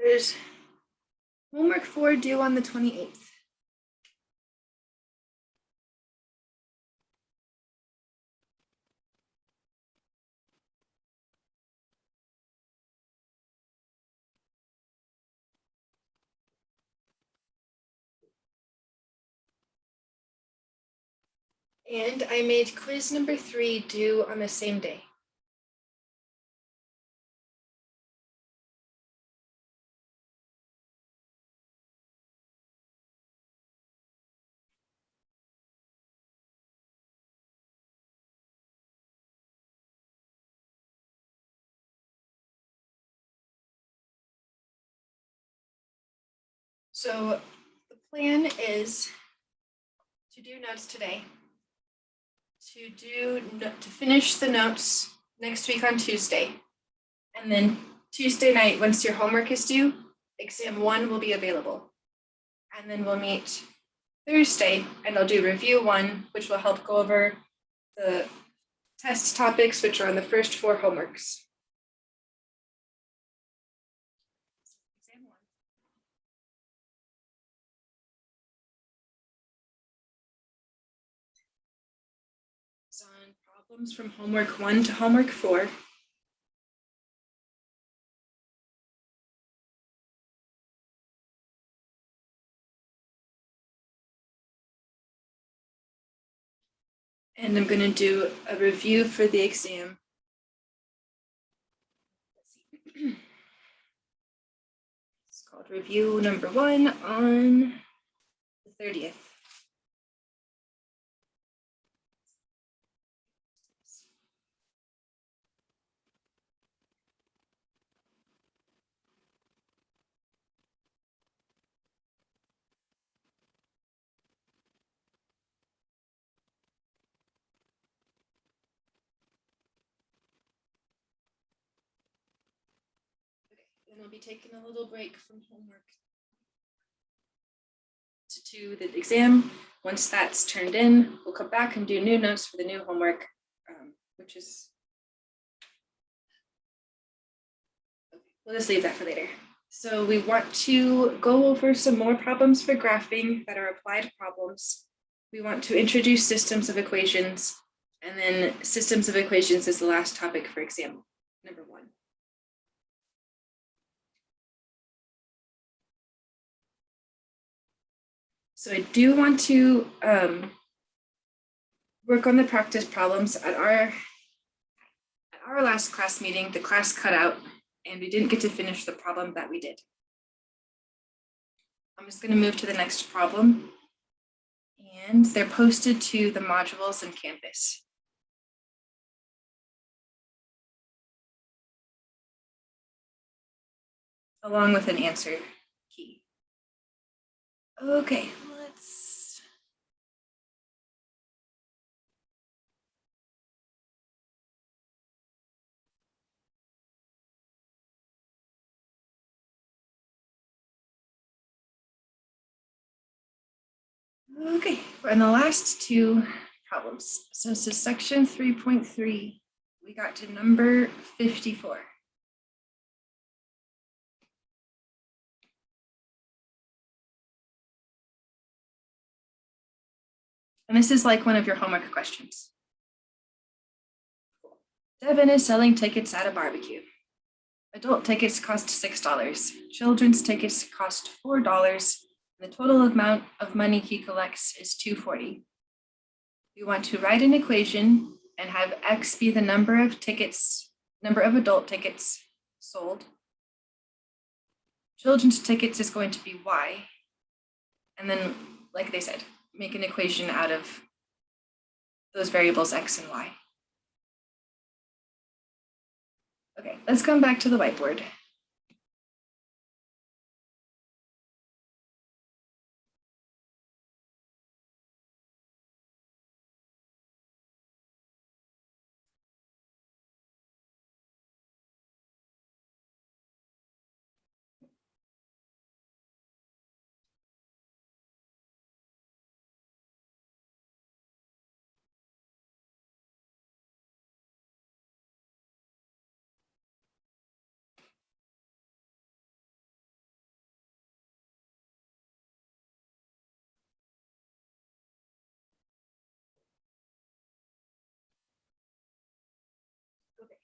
There's homework 4 due on the 28th. And I made quiz number 3 due on the same day. So the plan is to do notes today, to finish the notes next week on Tuesday, and then Tuesday night, once your homework is due, exam 1 will be available, and then we'll meet Thursday and I'll do review 1, which will help go over the test topics, which are on the first 4 homeworks. Exam 1. It's on problems from homework 1 to homework 4. And I'm going to do a review for the exam. Let's see. It's called review number 1 on the 30th. Then I'll be taking a little break from homework to the exam. Once that's turned in, we'll come back and do new notes for the new homework, which is, okay, we'll just leave that for later. So we want to go over some more problems for graphing that are applied problems. We want to introduce systems of equations, and then systems of equations is the last topic for exam number 1. So I do want to work on the practice problems. At our last class meeting, the class cut out and we didn't get to finish the problem that we did. I'm just going to move to the next problem, and they're posted to the modules in Canvas. Along with an answer key. Okay, let's. Okay, we're in the last 2 problems. So this is section 3.3. We got to number 54. And this is like one of your homework questions. Devin is selling tickets at a barbecue. Adult tickets cost $6. Children's tickets cost $4. And the total amount of money he collects is $2.40. We want to write an equation and have X be the number of adult tickets sold. Children's tickets is going to be Y. And then, like they said, make an equation out of those variables X and Y. Okay, let's come back to the whiteboard.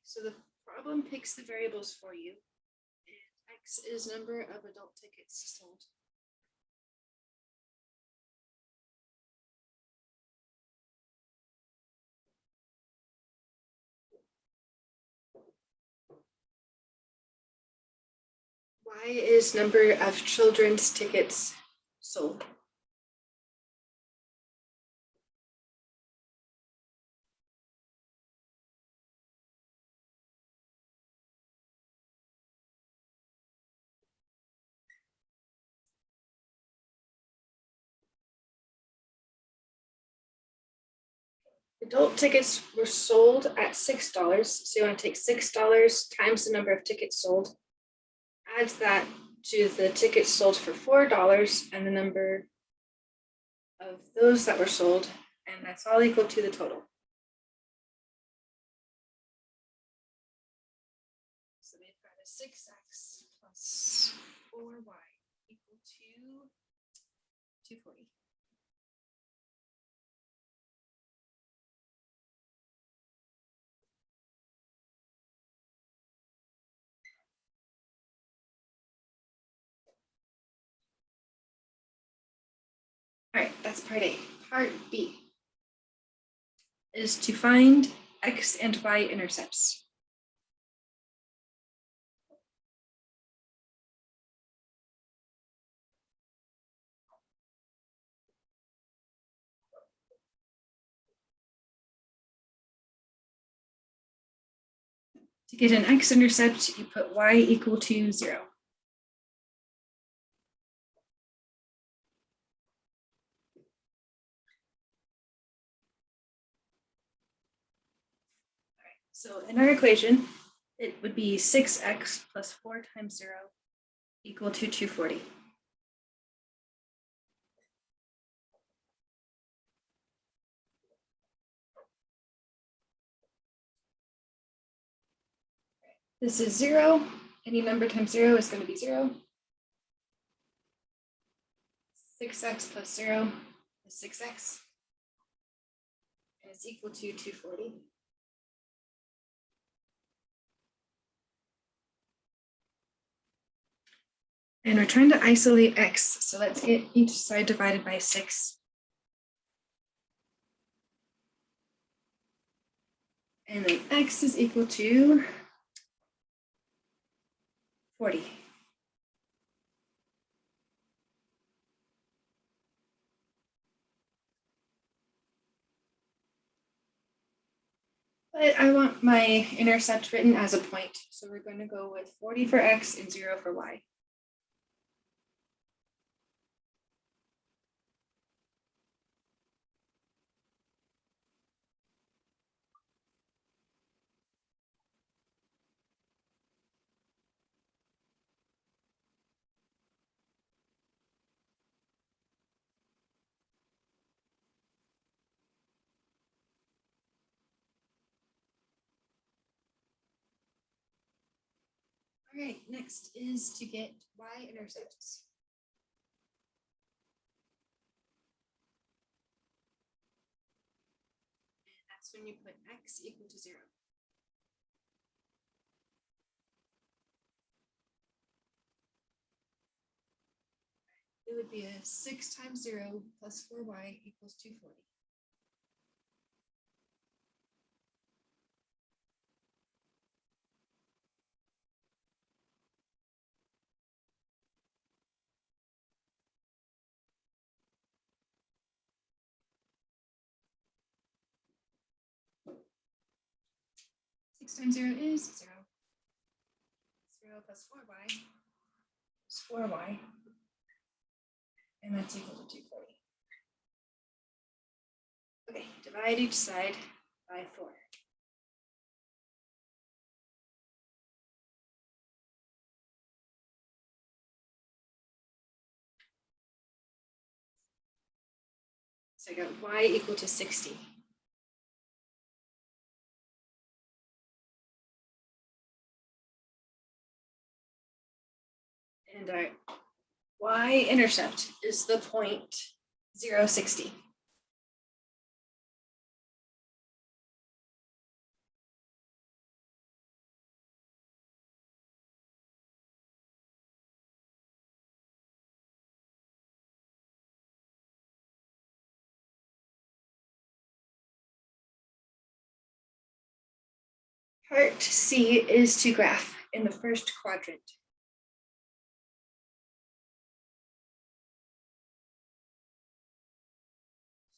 So the problem picks the variables for you. And X is number of adult tickets sold. Y is number of children's tickets sold. Adult tickets were sold at $6. So you want to take $6 times the number of tickets sold, add that to the tickets sold for $4 and the number of those that were sold, and that's all equal to the total. So we've got a 6x plus 4y equal to 240. All right, that's part A. Part B is to find X and Y intercepts. To get an x-intercept, you put y equal to 0. So in our equation, it would be 6x plus 4 times 0 equal to 240. This is 0. Any number times 0 is going to be 0. 6x plus 0 is 6x. And it's equal to 240. And we're trying to isolate x, so let's get each side divided by 6. And then x is equal to 40. But I want my intercept written as a point, so we're going to go with 40 for x and 0 for y. All right, next is to get y-intercepts. And that's when you put x equal to 0. It would be a 6 times 0 plus 4y equals 240. Six times 0 is 0. 0 plus 4y is 4y. And that's equal to 240. Okay, divide each side by 4. So I got y equal to 60. And our y-intercept is the point 0, 60. Part C is to graph in the first quadrant.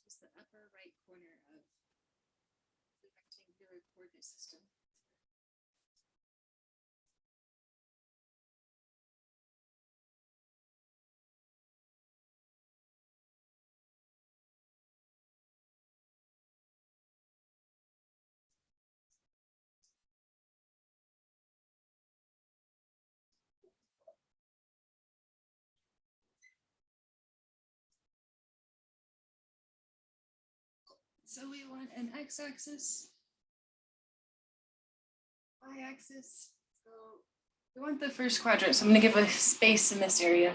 This is the upper right corner of the rectangular coordinate system. So we want an x-axis, y-axis. So we want the first quadrant, so I'm going to give a space in this area.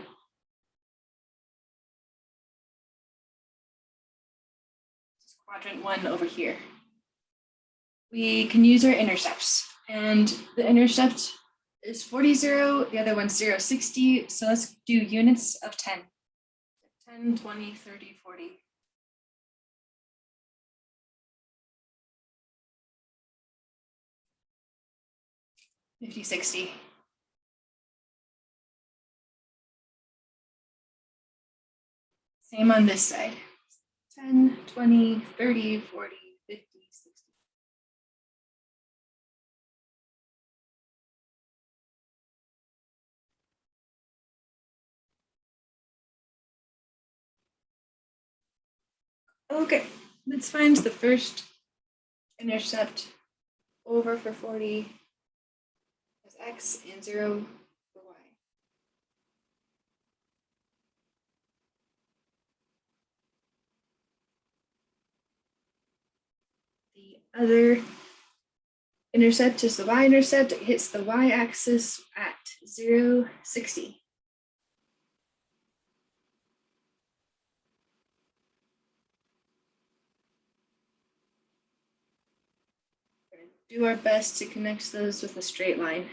This is quadrant 1 over here. We can use our intercepts, and the intercept is 40, 0, the other one's 0, 60. So let's do units of 10. 10, 20, 30, 40. 50, 60. Same on this side. 10, 20, 30, 40, 50, 60. Okay, let's find the first intercept over for 40 as x and 0 for y. The other intercept is the y-intercept. It hits the y-axis at 0, 60. We're going to do our best to connect those with a straight line.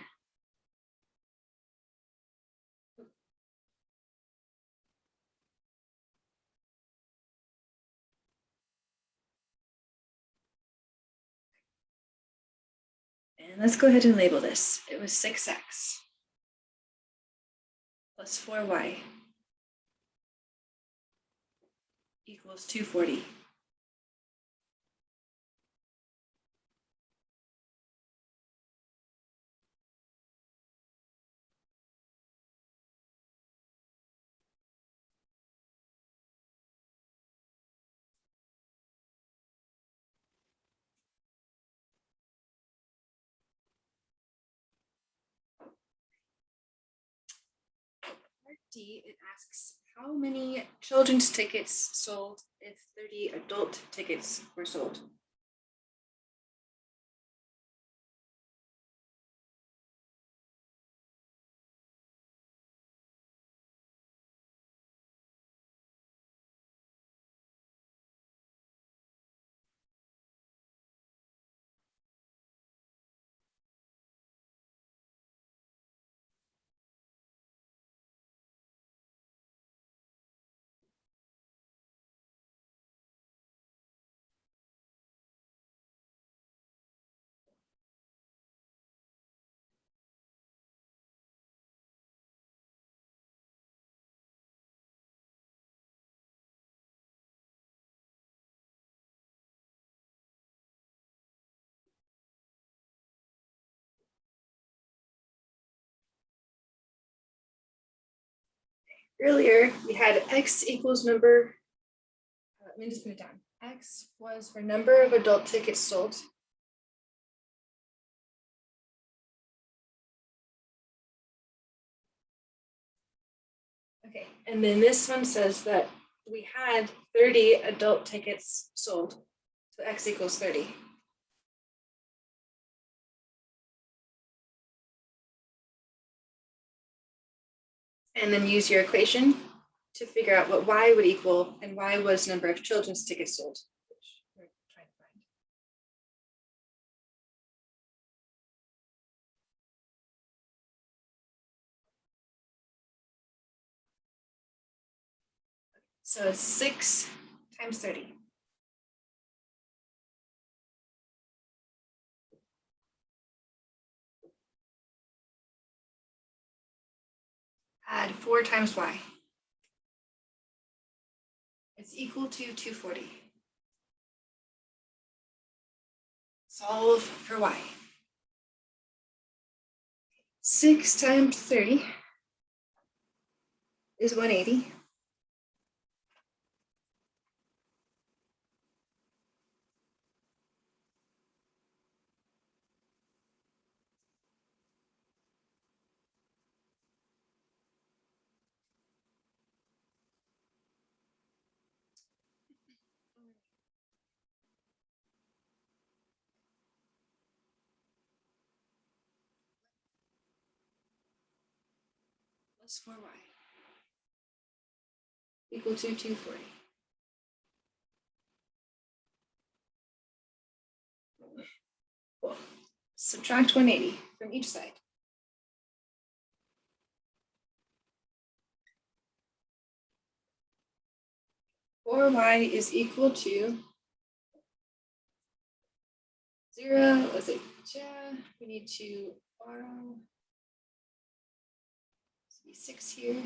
And let's go ahead and label this. It was 6x plus 4y equals 240. D, it asks how many children's tickets sold if 30 adult tickets were sold. Earlier, we had x equals number, let me just put it down. X was for number of adult tickets sold. Okay, and then this one says that we had 30 adult tickets sold. So x equals 30. And then use your equation to figure out what y would equal, and y was number of children's tickets sold, which we're trying to find. So 6 times 30. add 4 times y. It's equal to 240. Solve for y. 6 times 30 is 180. Plus 4y equal to 240. Cool. Subtract 180 from each side. 4y is equal to 0. Let's see. We need to borrow. This will be 6 here.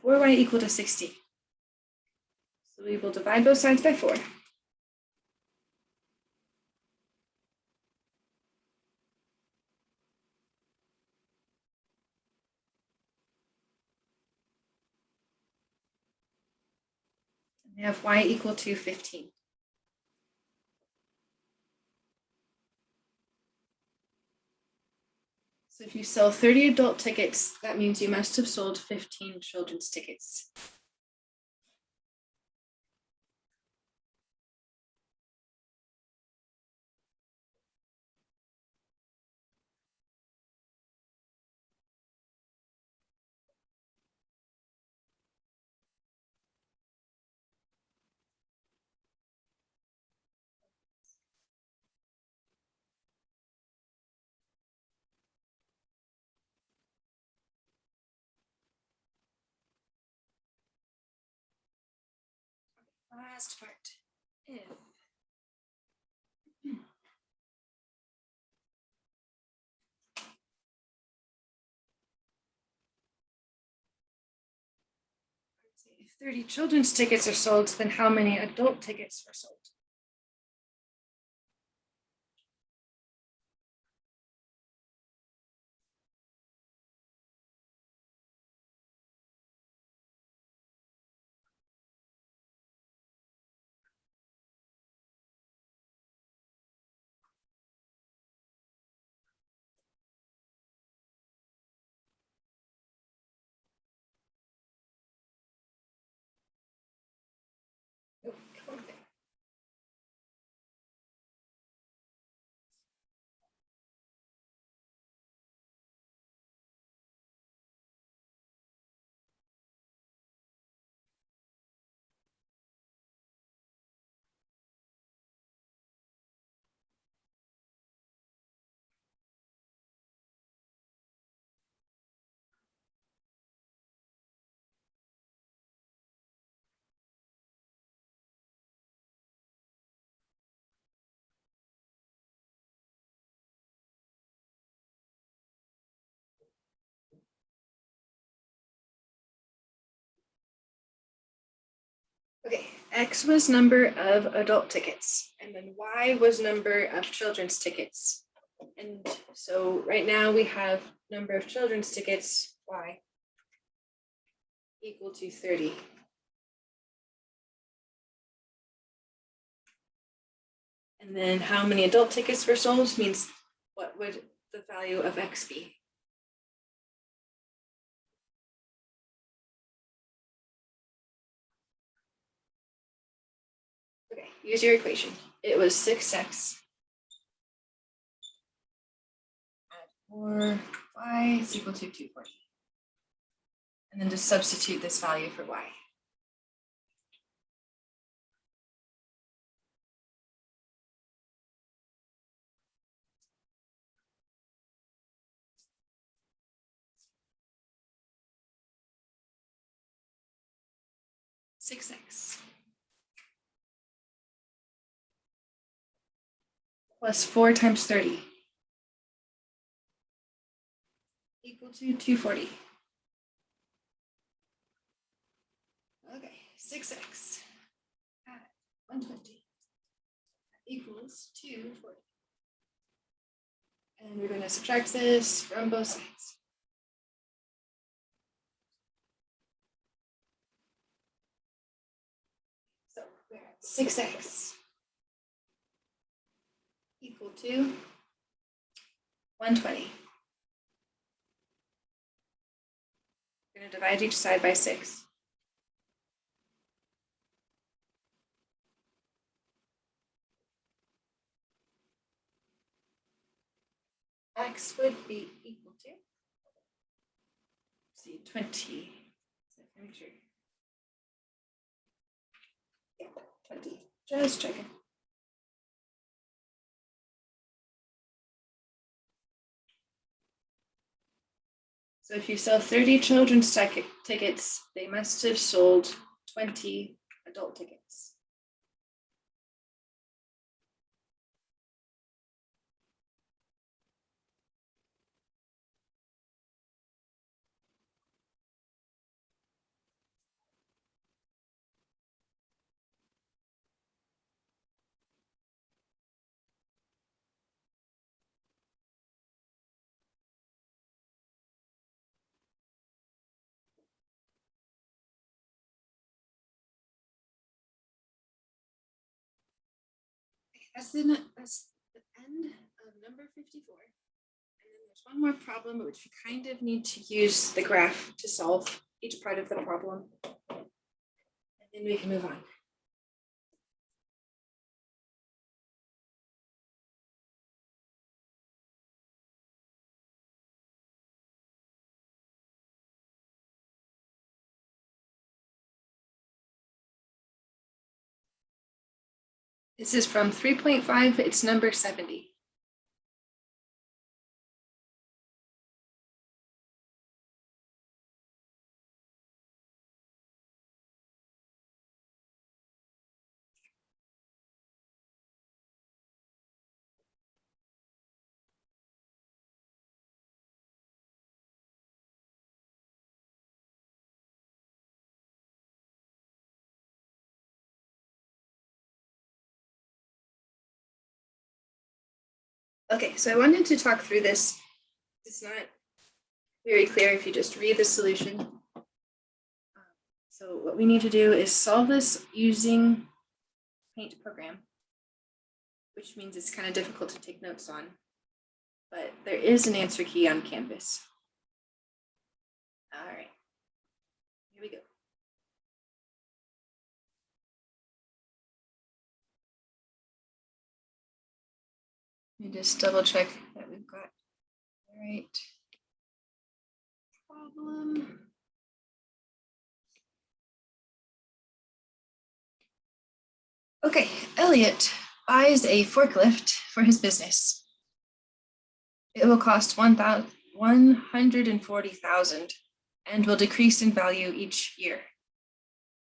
4y equal to 60. So we will divide both sides by 4. We have y equal to 15. So if you sell 30 adult tickets, that means you must have sold 15 children's tickets. Last part. If if 30 children's tickets are sold, then how many adult tickets were sold? Oh, come on there. Okay, X was number of adult tickets, and then Y was number of children's tickets. And so right now we have number of children's tickets, Y, equal to 30. And then how many adult tickets were sold means what would the value of X be? Okay, use your equation. It was 6x. Add 4y is equal to 240. And then just substitute this value for y. Six x plus 4 times 30. equal to 240. Okay, 6x at 120 equals 240. And we're going to subtract this from both sides. So we're at 6x equal to 120. We're going to divide each side by 6. X would be equal to, see, 20. So make sure. Yeah, 20. Just checking. So if you sell 30 children's tickets, they must have sold 20 adult tickets. That's the end of number 54. And then there's one more problem which we kind of need to use the graph to solve each part of the problem. And then we can move on. This is from 3.5, it's number 70. Okay, so I wanted to talk through this. It's not very clear if you just read the solution. So what we need to do is solve this using Paint program, which means it's kind of difficult to take notes on, but there is an answer key on Canvas. All right, here we go. Let me just double check that we've got the right problem. Okay, Elliot buys a forklift for his business. It will cost $140,000 and will decrease in value each year.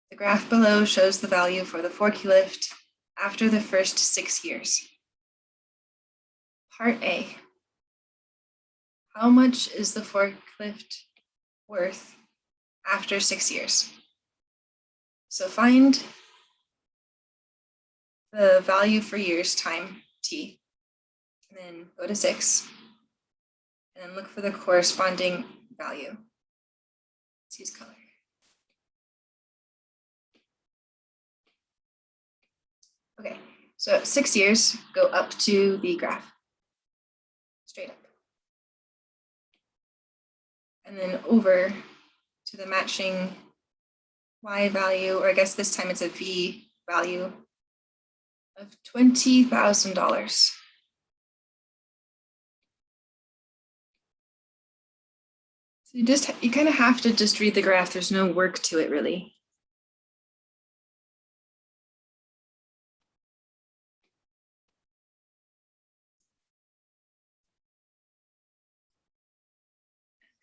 The graph below shows the value for the forklift after the first 6 years. Part A. How much is the forklift worth after 6 years? So find the value for years time t, and then go to 6, and then look for the corresponding value. Let's use color. Okay, so at 6 years, go up to the graph, straight up. And then over to the matching y value, or I guess this time it's a v value of $20,000. So you kind of have to just read the graph. There's no work to it really.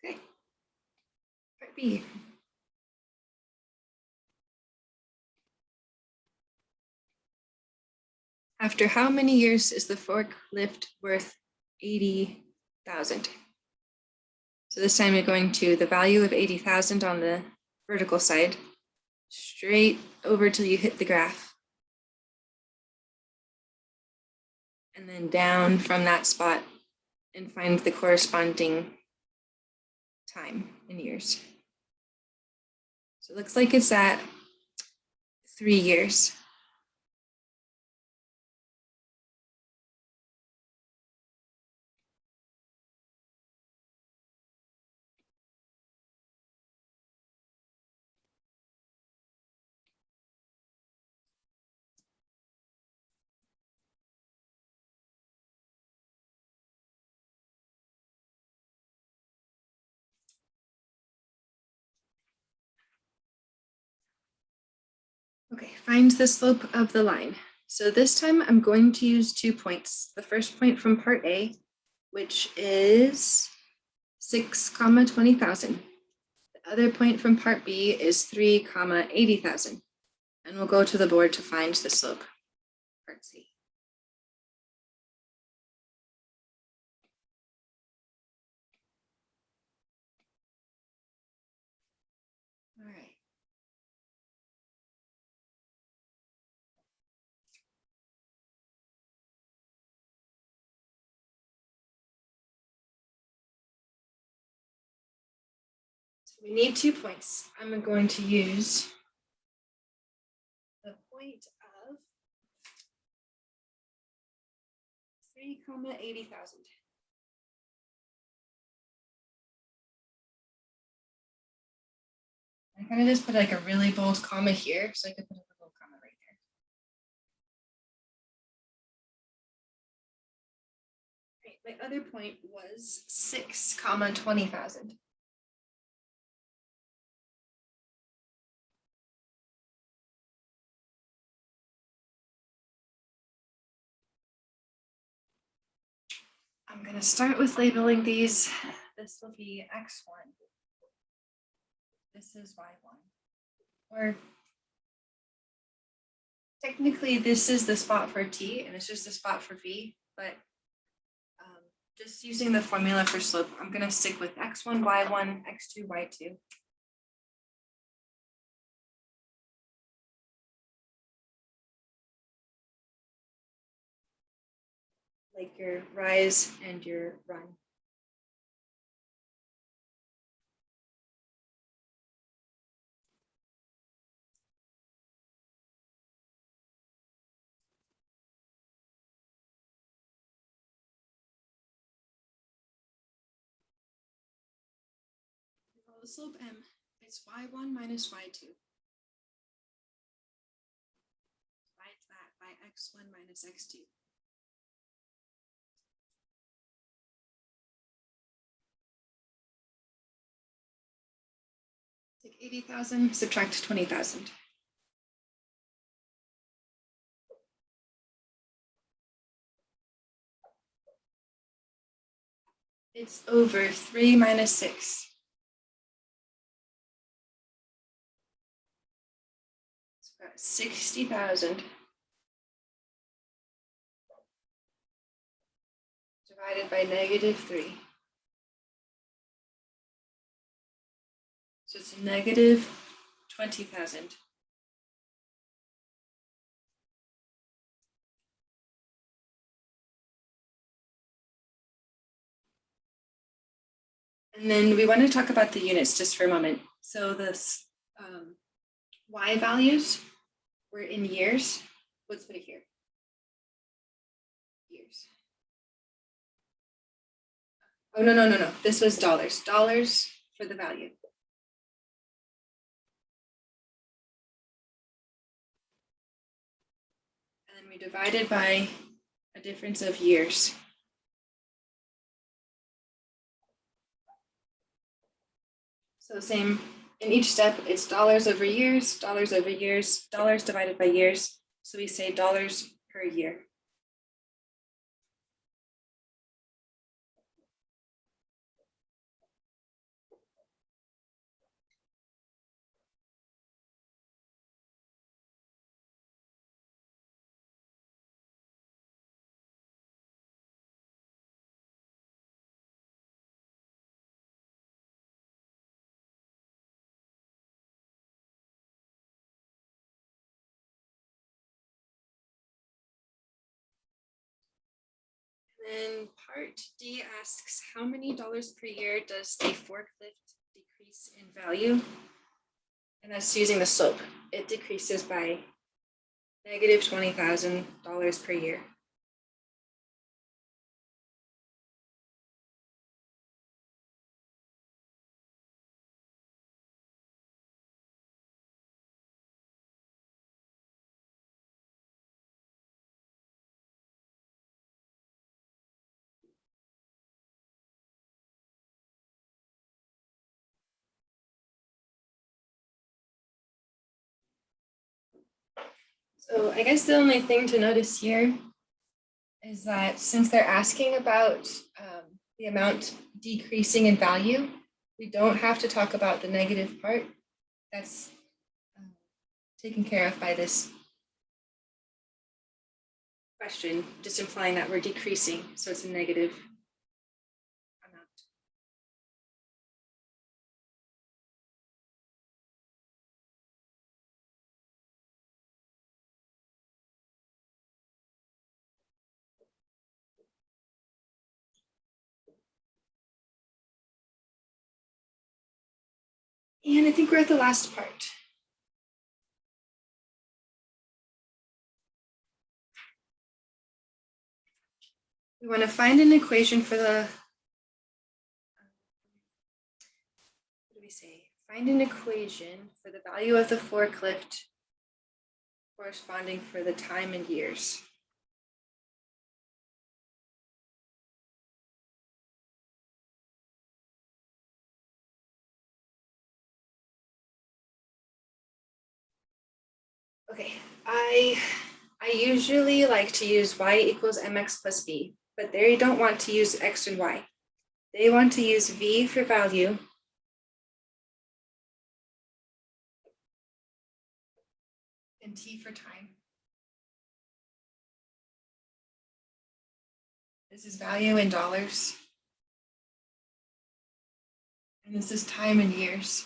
Okay. Part B. After how many years is the forklift worth $80,000? So So this time you're going to the value of 80,000 on the vertical side, straight over till you hit the graph. And then down from that spot and find the corresponding time in years. So it looks like it's at 3 years. Okay, find the slope of the line. So this time I'm going to use 2 points. The first point from part A, which is 6, 20,000. The other point from part B is 3, 80,000. And we'll go to the board to find the slope, part C. All right. So we need 2 points. I'm going to use the point of 3, 80,000. I kind of just put like a really bold comma here, so I could put a little comma right there. Right, my other point was 6, 20,000. I'm going to start with labeling these. This will be X1. This is Y1. Or technically, this is the spot for T, and this is the spot for V, but just using the formula for slope, I'm going to stick with X1, Y1, X2, Y2. Like your rise and your run. The slope M is Y1 minus Y2. Divide that by X1 minus X2. Take 80,000, subtract 20,000. It's over 3 minus 6. So we've got 60,000 divided by -3. So it's negative 20,000. And then we want to talk about the units just for a moment. So this Y values were in years. Let's put it here. Years. Oh, no. This was dollars. Dollars for the value. And then we divided by a difference of years. So same in each step, it's dollars over years, dollars divided by years. So we say dollars per year. then part D asks, how many dollars per year does the forklift decrease in value? And that's using the slope. It decreases by negative $20,000 per year. So I guess the only thing to notice here is that since they're asking about the amount decreasing in value, we don't have to talk about the negative part. That's taken care of by this question, just implying that we're decreasing, so it's a negative amount. And I think we're at the last part. We want to find an equation for the, what do we say? Find an equation for the value of the forklift corresponding for the time and years. Okay, I usually like to use y equals mx plus b, but they don't want to use x and y. They want to use v for value and t for time. This is value in dollars. And this is time in years.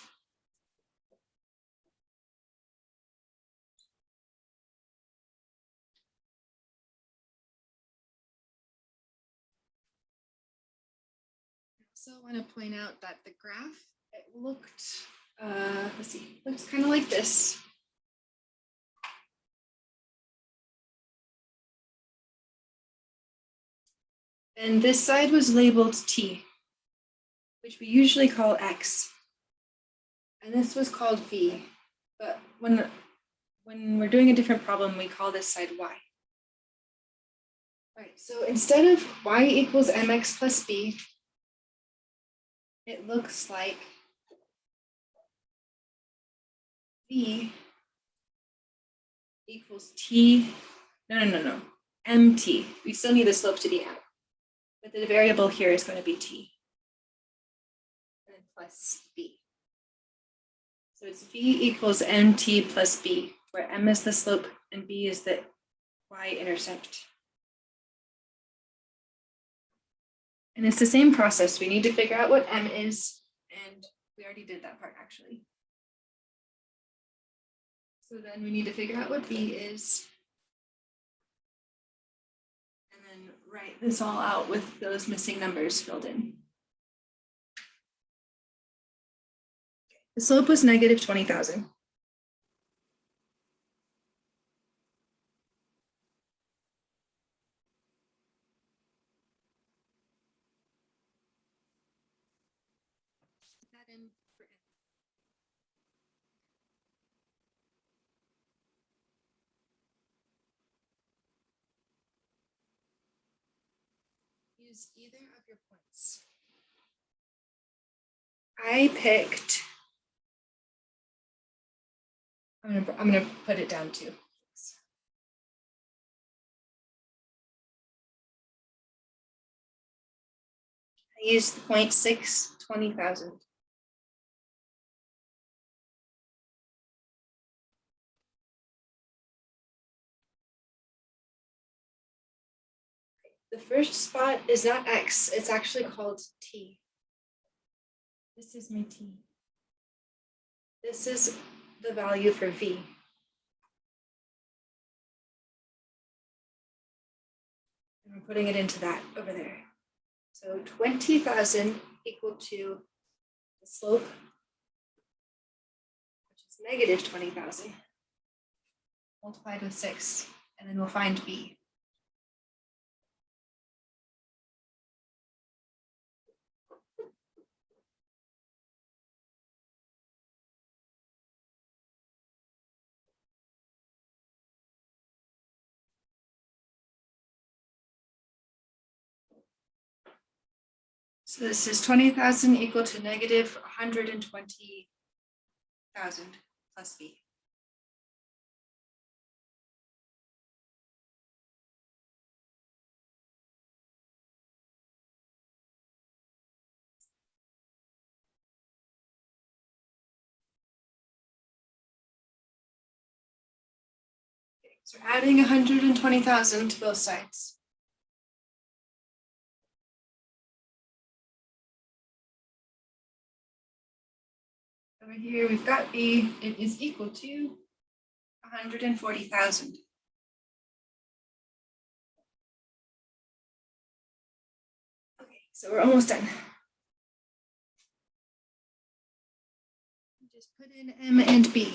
I also want to point out that the graph, it looked, let's see, looks kind of like this. And this side was labeled T, which we usually call X. And this was called V, but when we're doing a different problem, we call this side Y. All right, so instead of y equals mx plus b, it looks like v equals t, no, mt. We still need the slope to be m, but the variable here is going to be t, and then plus b. So it's v equals mt plus b, where m is the slope and b is the y-intercept. And it's the same process. We need to figure out what m is, and we already did that part actually. So then we need to figure out what b is, and then write this all out with those missing numbers filled in. The slope was negative 20,000. That in for n. Use either of your points. I picked, I'm gonna put it down too. I used 0.6, 20,000. The first spot is not X, it's actually called T. This is my T. This is the value for V. And we're putting it into that over there. So 20,000 equal to the slope, which is negative 20,000, multiplied with 6, and then we'll find b. So this is 20,000 equal to negative 120,000 plus b. Okay, so we're adding 120,000 to both sides. Over here, we've got b. It is equal to 140,000. Okay, so we're almost done. Just put in m and b.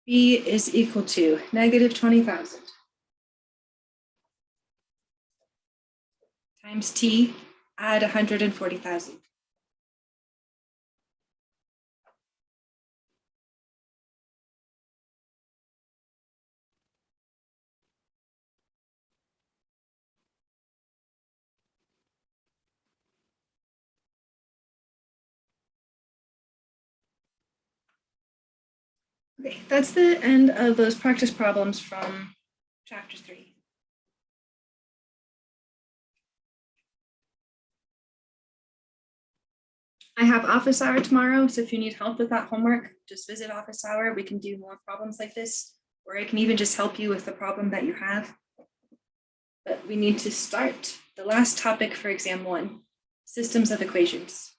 B is equal to negative 20,000 times t, add 140,000. Okay, that's the end of those practice problems from chapter 3. I have office hour tomorrow, so if you need help with that homework, just visit office hour. We can do more problems like this, or I can even just help you with the problem that you have. But we need to start the last topic for exam 1, systems of equations.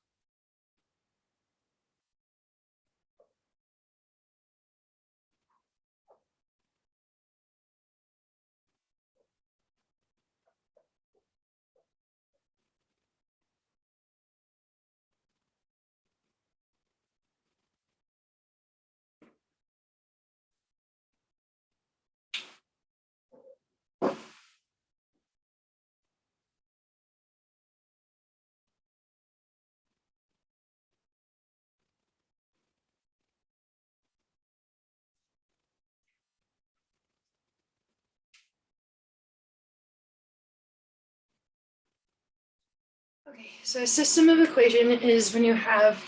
Okay, so a system of equation is when you have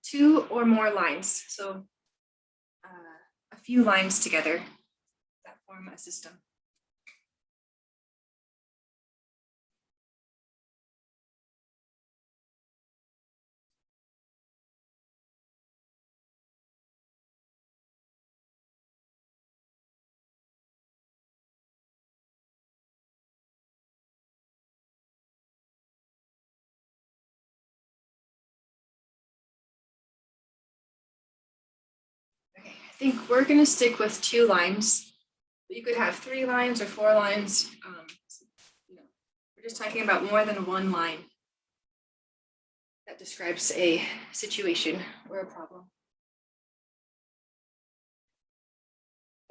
2 or more lines, so a few lines together that form a system. Okay, I think we're going to stick with 2 lines, but you could have 3 lines or 4 lines. We're just talking about more than one line that describes a situation or a problem.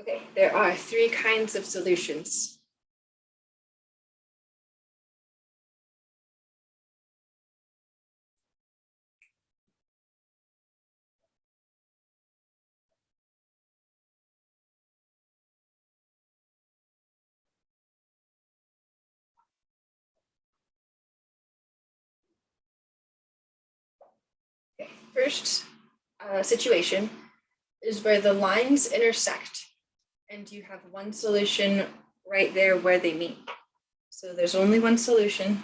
Okay, there are 3 kinds of solutions. Okay, first situation is where the lines intersect and you have one solution right there where they meet. So there's only one solution.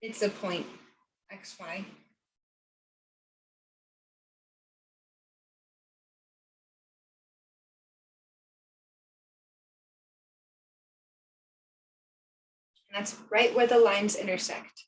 It's a point, xy. And that's right where the lines intersect.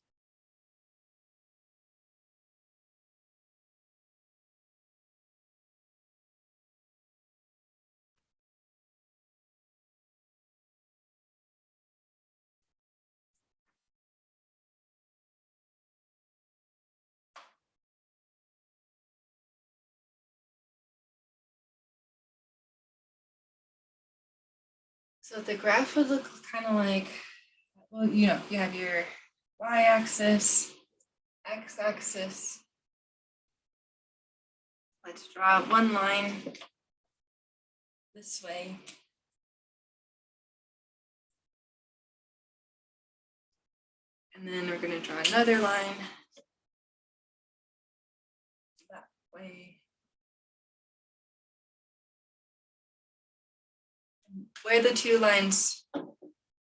So the graph would look kind of like, well, you have your y-axis, x-axis. Let's draw one line this way. And then we're going to draw another line that way. Where the two lines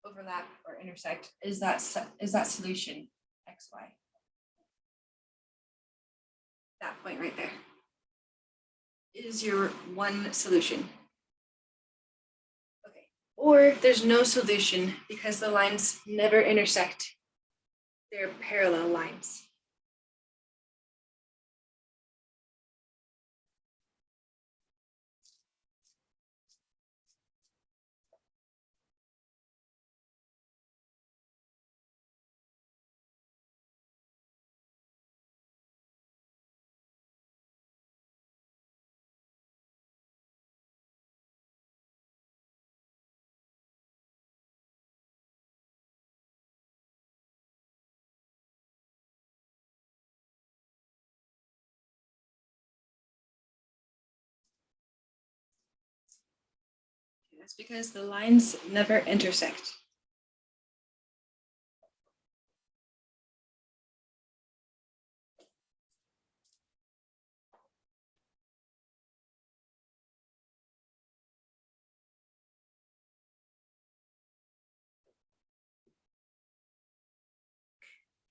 overlap or intersect is that solution xy. That point right there is your one solution. Okay. Or there's no solution because the lines never intersect. They're parallel lines. That's because the lines never intersect.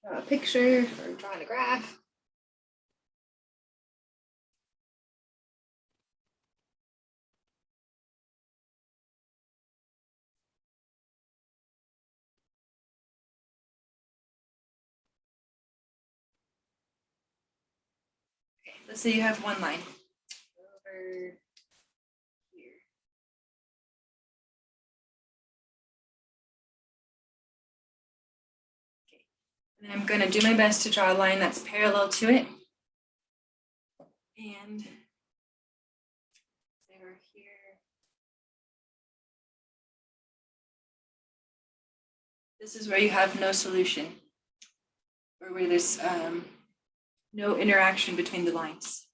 Draw a picture or drawing a graph. Okay, let's say you have one line over here. Okay, and then I'm going to do my best to draw a line that's parallel to it. And they were here. This is where you have no solution, or where there's no interaction between the lines.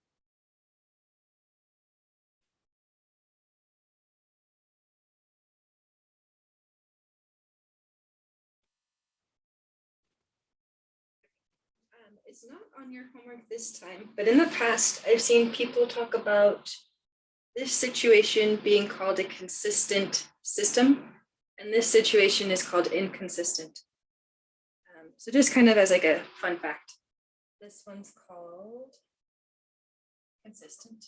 It's not on your homework this time, but in the past, I've seen people talk about this situation being called a consistent system, and this situation is called inconsistent. So just kind of as like a fun fact, this one's called consistent.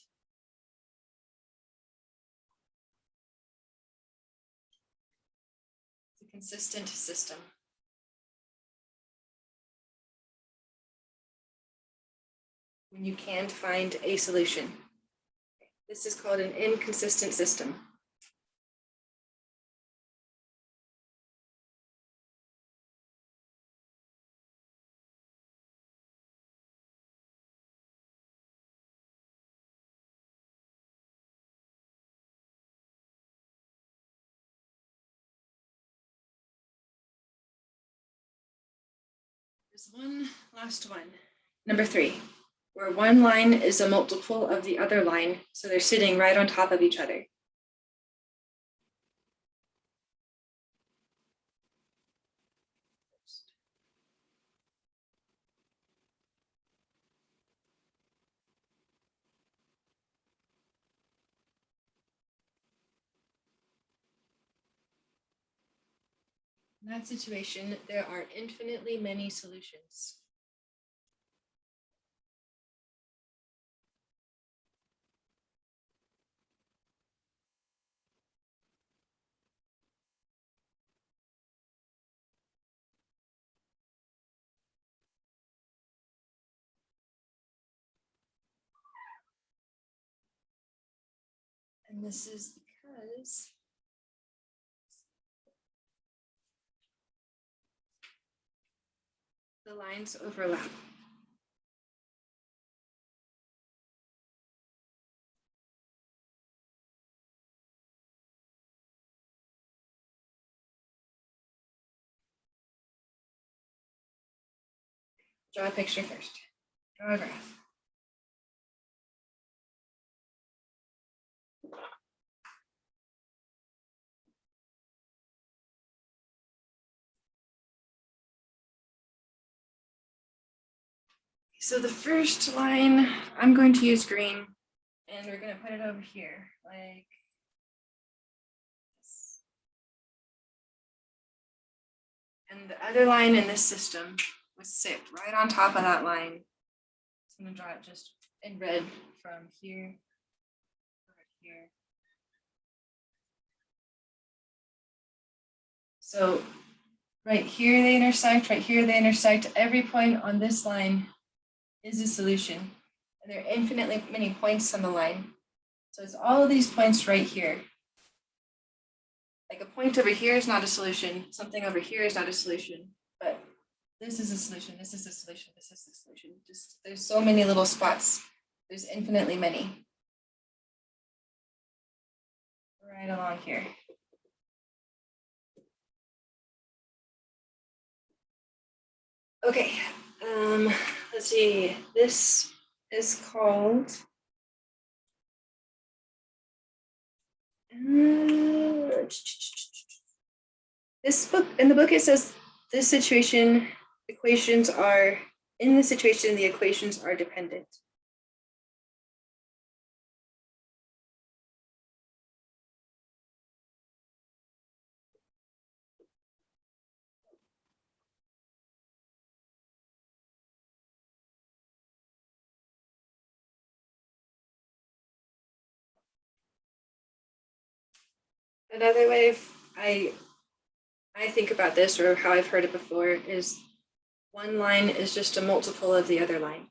It's a consistent system. When you can't find a solution. This is called an inconsistent system. There's one last one. Number 3, where one line is a multiple of the other line, so they're sitting right on top of each other. In that situation, there are infinitely many solutions. And this is because the lines overlap. Draw a picture first. Draw a graph. So the first line, I'm going to use green, and we're going to put it over here, like this. And the other line in this system would sit right on top of that line. So I'm going to draw it just in red from here over here. So right here they intersect, right here they intersect. Every point on this line is a solution. And there are infinitely many points on the line. So it's all of these points right here. Like a point over here is not a solution. Something over here is not a solution. But this is a solution. This is a solution. This is a solution. Just there's so many little spots. There's infinitely many. Right along here. Okay, let's see. This is called this book. In the book, it says this situation equations are in the situation the equations are dependent. Another way I think about this, or how I've heard it before, is one line is just a multiple of the other line.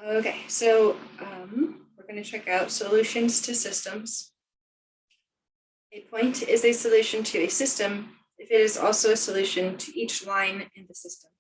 Okay, so we're going to check out solutions to systems. A point is a solution to a system if it is also a solution to each line in the system.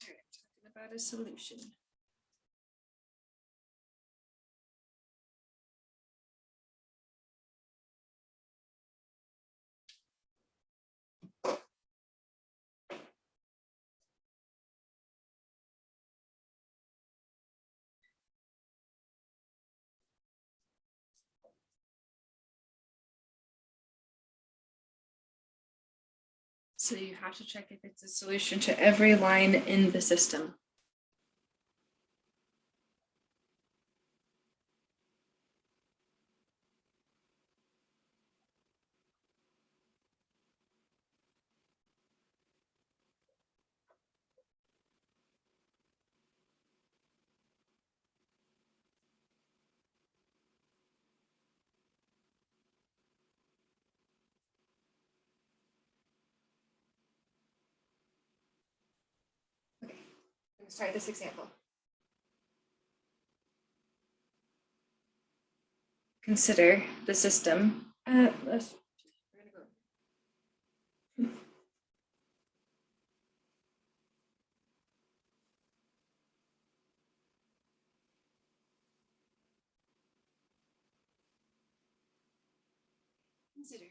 All right, talking about a solution. So you have to check if it's a solution to every line in the system. Okay, I'm going to start this example. Consider the system. We're gonna go. Consider.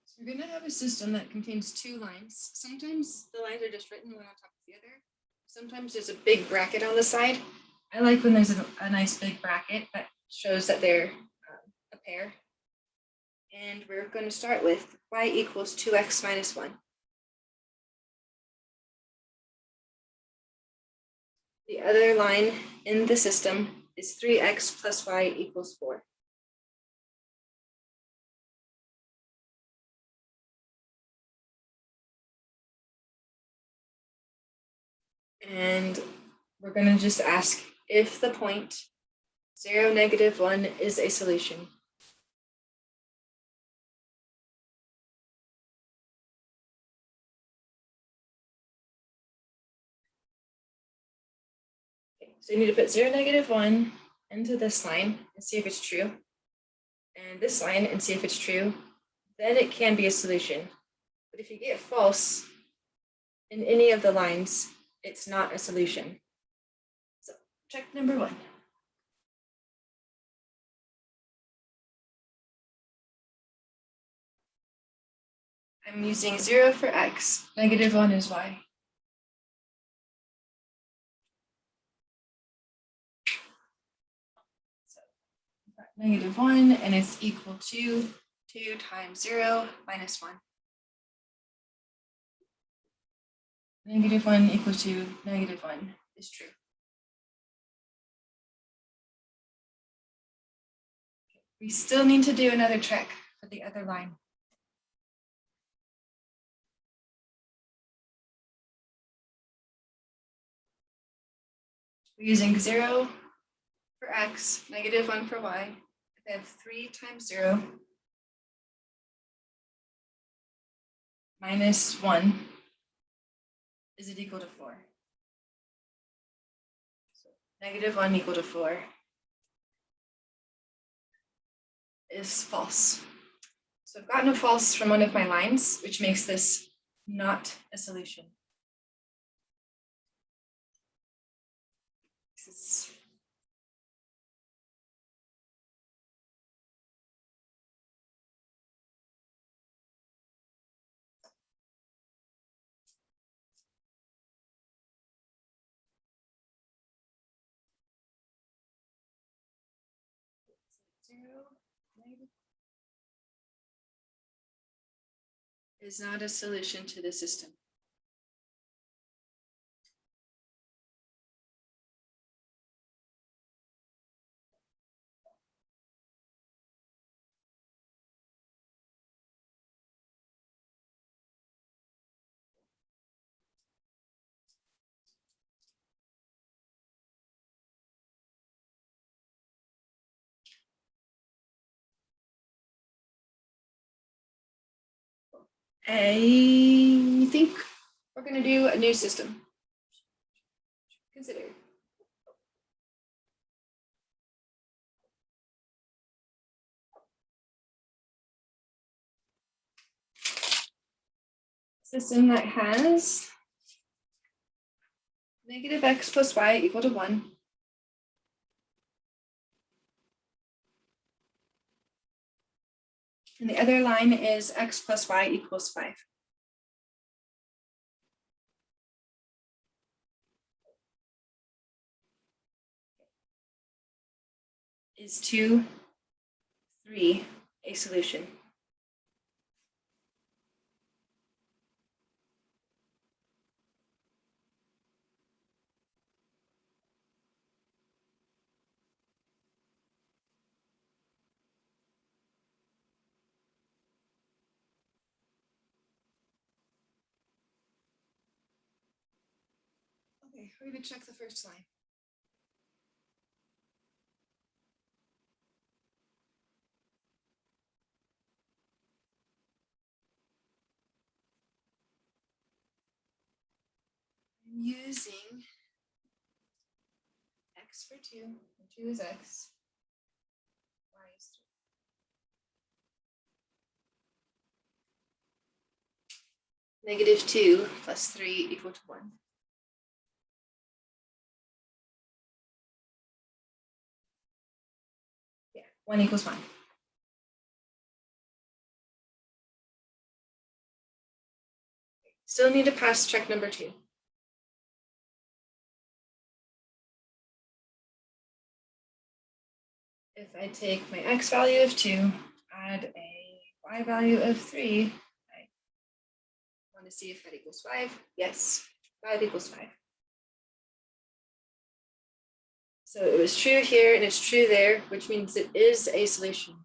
So we're going to have a system that contains two lines. Sometimes the lines are just written one on top of the other. Sometimes there's a big bracket on the side. I like when there's a nice big bracket that shows that they're a pair. And we're going to start with y equals 2x minus 1. The other line in the system is 3x plus y equals 4. And we're going to just ask if the point 0, -1 is a solution. Okay, so you need to put 0, -1 into this line and see if it's true, and this line and see if it's true. Then it can be a solution. But if you get false in any of the lines, it's not a solution. So check number 1. I'm using 0 for x, -1 is y. So -1, and it's equal to 2 times 0 minus 1. -1 equals to -1 is true. We still need to do another check for the other line. We're using 0 for x, -1 for y. I have 3 times 0 minus 1. Is it equal to 4? So -1 equal to 4 is false. So I've gotten a false from one of my lines, which makes this not a solution. This is is not a solution to the system. I think we're going to do a new system. Consider. System that has -x plus y equal to 1. And the other line is x plus y equals 5. Is 2, 3 a solution? Okay, we're going to check the first line. I'm using x for 2, and 2 is x, y is 3. -2 plus 3 equal to 1. Yeah, 1 equals 1. Still need to pass check number 2. If I take my x value of 2, add a y value of 3, Want to see if that equals 5? Yes, 5 equals 5. So it was true here and it's true there, which means it is a solution.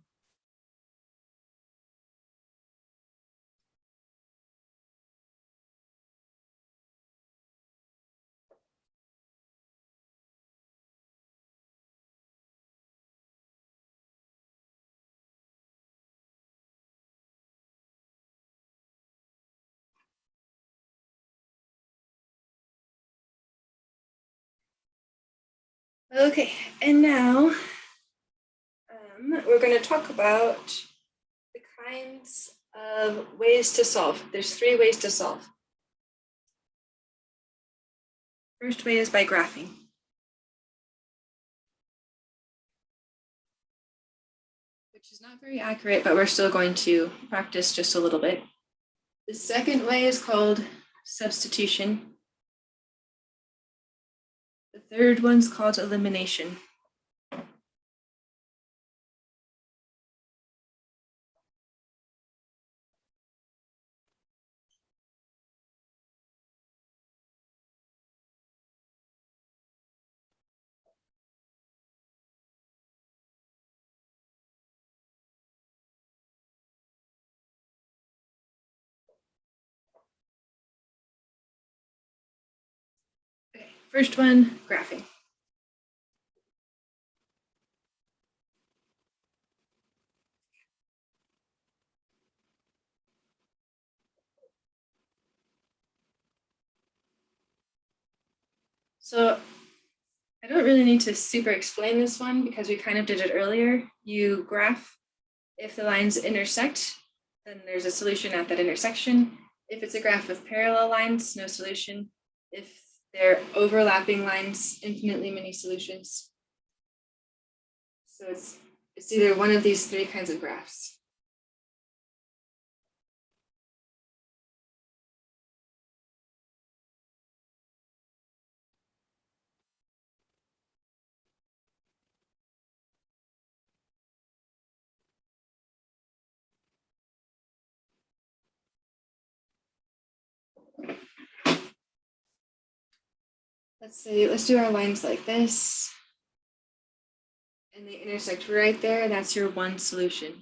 Okay, and now we're going to talk about the kinds of ways to solve. There's 3 ways to solve. First way is by graphing. Which is not very accurate, but we're still going to practice just a little bit. The second way is called substitution. The third one's called elimination. Okay, first one, graphing. So I don't really need to super explain this one because we kind of did it earlier. You graph if the lines intersect, then there's a solution at that intersection. If it's a graph of parallel lines, no solution. If they're overlapping lines, infinitely many solutions. So it's either one of these 3 kinds of graphs. Let's do our lines like this. And they intersect right there. That's your one solution.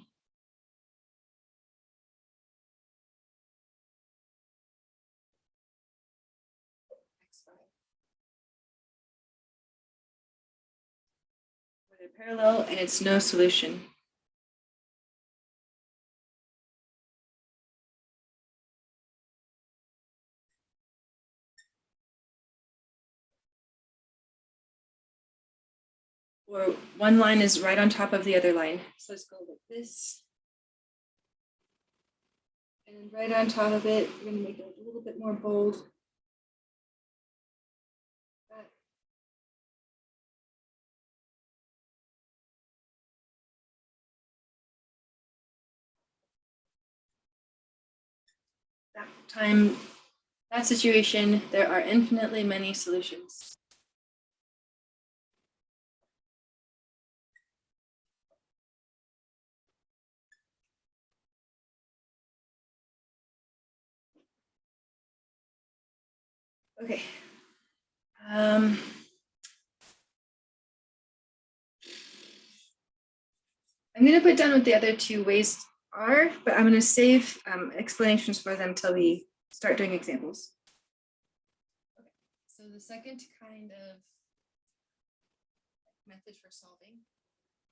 Where they're parallel and it's no solution. Or one line is right on top of the other line. So let's go like this. And right on top of it, we're going to make it a little bit more bold. That time, that situation, there are infinitely many solutions. Okay. I'm going to put down what the other 2 ways are, but I'm going to save explanations for them till we start doing examples. Okay. So the second kind of method for solving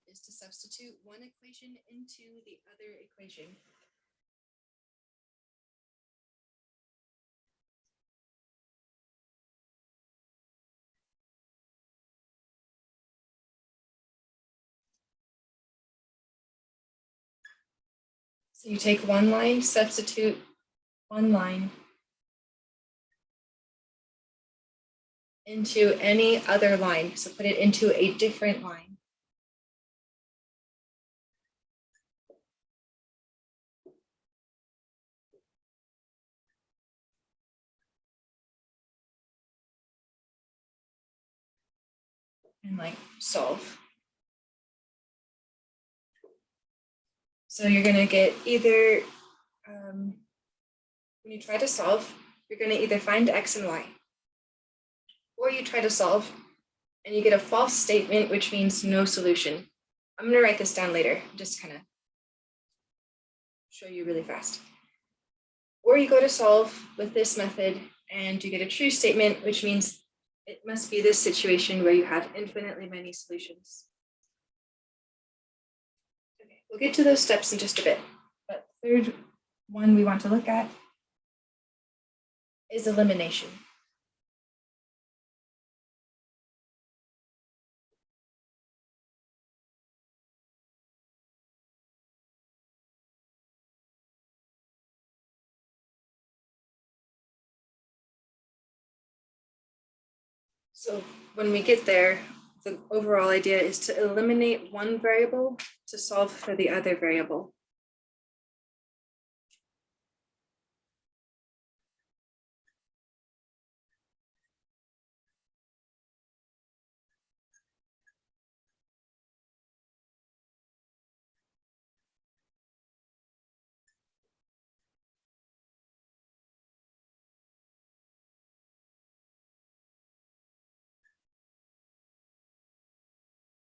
is to substitute one equation into the other equation. So you take one line, substitute one line into any other line. So put it into a different line. And like solve. So you're going to get either When you try to solve, you're going to either find x and y, or you try to solve and you get a false statement, which means no solution. I'm going to write this down later, just kind of show you really fast. Or you go to solve with this method and you get a true statement, which means it must be this situation where you have infinitely many solutions. Okay, we'll get to those steps in just a bit, but the third one we want to look at is elimination. So when we get there, the overall idea is to eliminate one variable to solve for the other variable.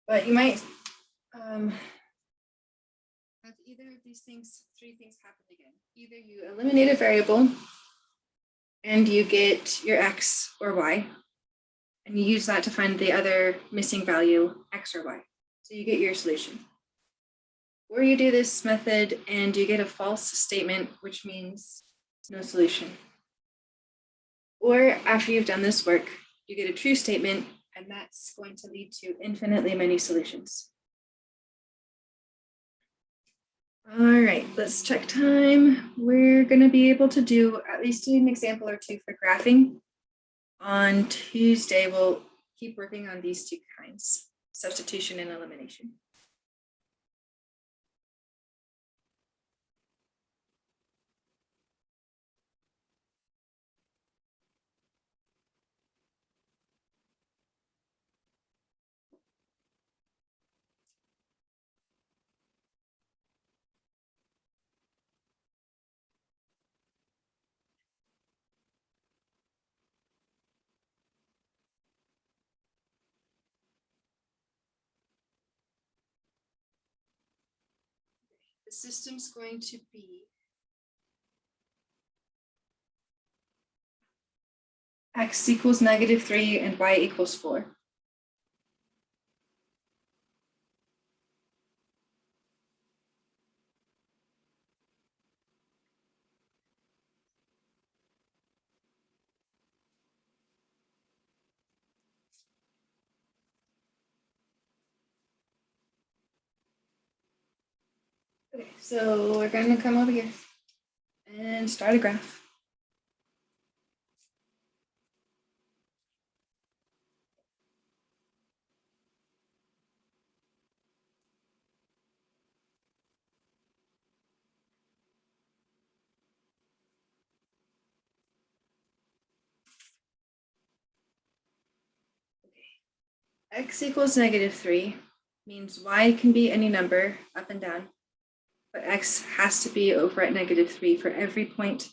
But you might have either of these things, three things happen again. Either you eliminate a variable and you get your x or y, and you use that to find the other missing value, x or y. So you get your solution. Or you do this method and you get a false statement, which means no solution. Or after you've done this work, you get a true statement, and that's going to lead to infinitely many solutions. All right, let's check time. We're going to be able to do at least an example or two for graphing. On Tuesday, we'll keep working on these two kinds, substitution and elimination. The system's going to be x equals -3 and y equals 4. Okay, so we're going to come over here and start a graph. X equals -3 means y can be any number up and down, but x has to be over at -3 for every point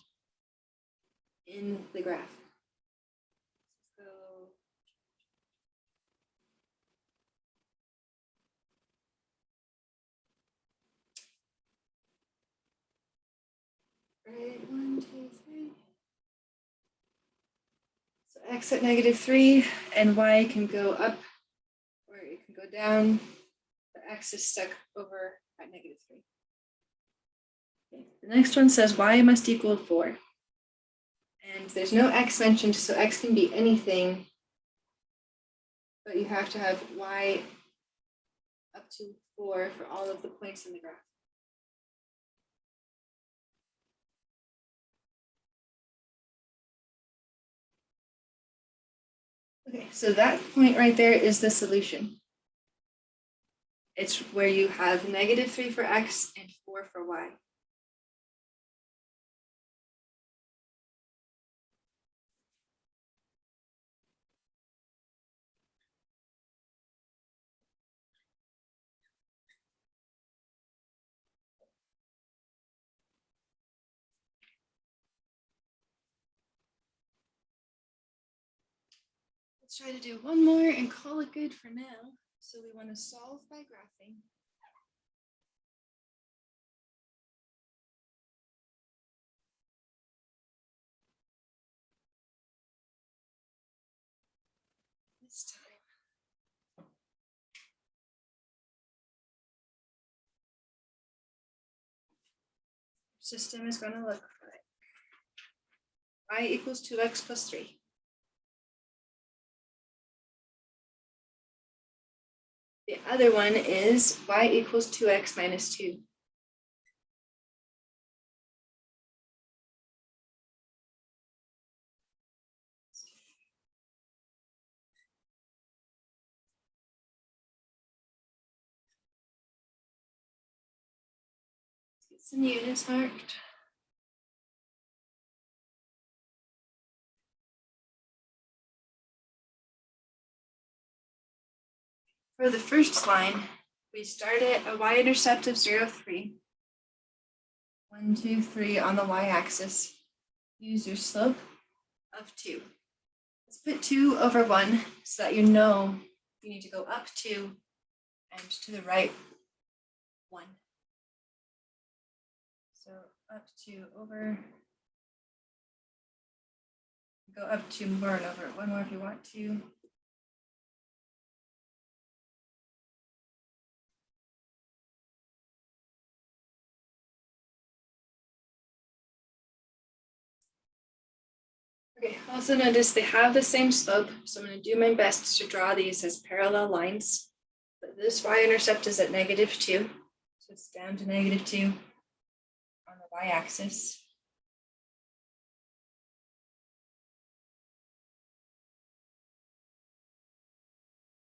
in the graph. So right, 1, 2, 3. So x at -3 and y can go up or it can go down. The x is stuck over at -3. Okay. The next one says y must equal 4. And there's no x mentioned, so x can be anything, but you have to have y up to 4 for all of the points in the graph. Okay, so that point right there is the solution. It's where you have -3 for x and 4 for y. Let's try to do one more and call it good for now. So we want to solve by graphing. This time. System is going to look like y equals 2x plus 3. The other one is y equals 2x minus 2. Let's get some units marked. For the first line, we start at a y-intercept of 0, 3. 1, 2, 3 on the y-axis. Use your slope of 2. Let's put 2 over 1 so that you know you need to go up 2 and to the right 1. So up 2 over, go up 2 more and over 1 more if you want to. Okay, also notice they have the same slope, so I'm going to do my best to draw these as parallel lines. But this y-intercept is at -2, so it's down to -2 on the y-axis.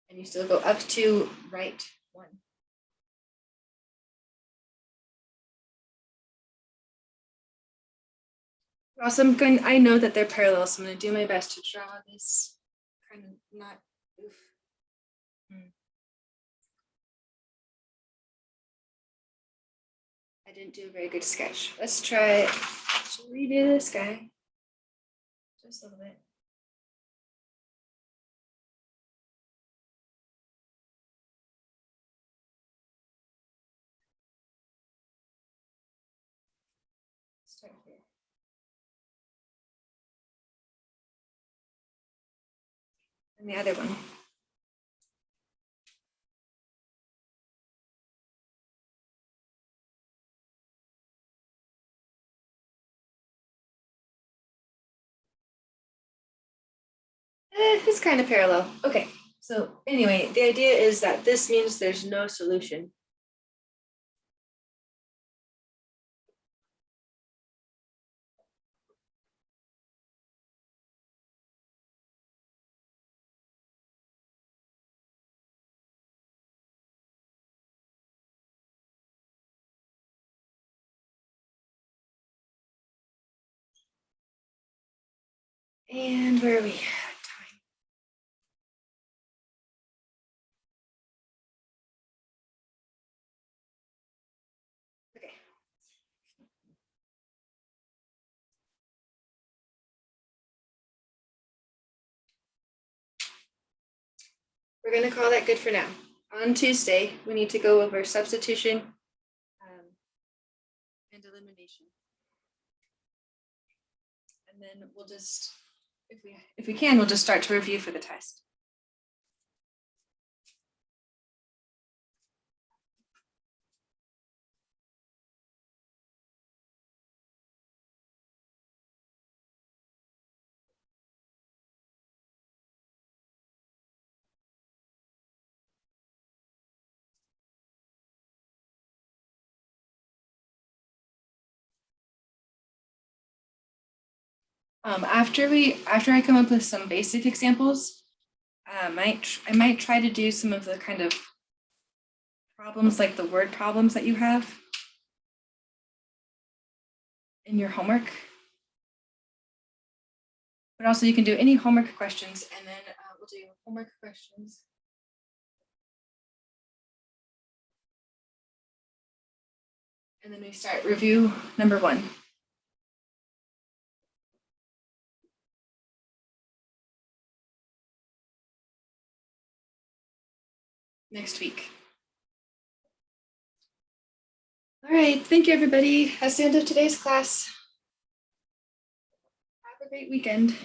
And you still go up to right 1. Also, I know that they're parallel, so I'm going to do my best to draw this kind of not, oof. I didn't do a very good sketch. Let's try to redo this guy just a little bit. Start here. And the other one. It's kind of parallel. Okay, so anyway, the idea is that this means there's no solution. And where are we? Time. Okay. We're going to call that good for now. On Tuesday, we need to go over substitution and elimination. And then we'll just, if we can, we'll just start to review for the test. After I come up with some basic examples, I might try to do some of the kind of problems like the word problems that you have in your homework. But also you can do any homework questions, and then we'll do homework questions. And then we start review number 1. next week. All right, thank you, everybody. That's the end of today's class. Have a great weekend.